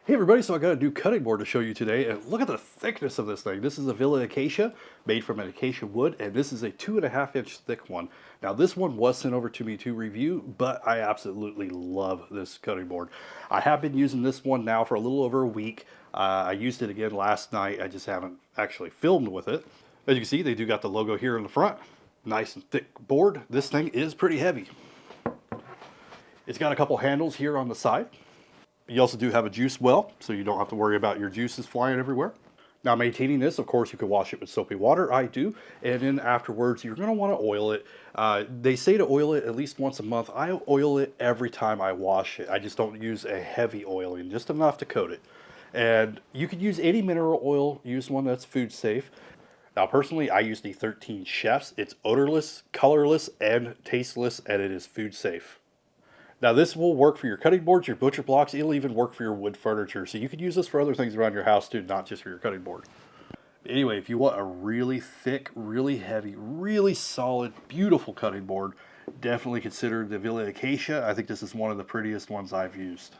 Hey everybody, so I got a new cutting board to show you today, and look at the thickness of this thing. This is a Villa Acacia, made from an acacia wood, and this is a 2.5 inch thick one. Now this one was sent over to me to review, but I absolutely love this cutting board. I have been using this one now for a little over a week. I used it again last night, I just haven't actually filmed with it. As you can see, they do got the logo here in the front. Nice and thick board. This thing is pretty heavy. It's got a couple handles here on the side. You also do have a juice well, so you don't have to worry about your juices flying everywhere. Now maintaining this, of course, you could wash it with soapy water. I do. And then afterwards, you're going to want to oil it. They say to oil it at least once a month. I oil it every time I wash it. I just don't use a heavy oiling, just enough to coat it. And you could use any mineral oil. Use one that's food safe. Now personally, I use the 13 Chefs. It's odorless, colorless, and tasteless, and it is food safe. Now this will work for your cutting boards, your butcher blocks, it'll even work for your wood furniture. So you could use this for other things around your house too, not just for your cutting board. Anyway, if you want a really thick, really heavy, really solid, beautiful cutting board, definitely consider the Villa Acacia. I think this is one of the prettiest ones I've used.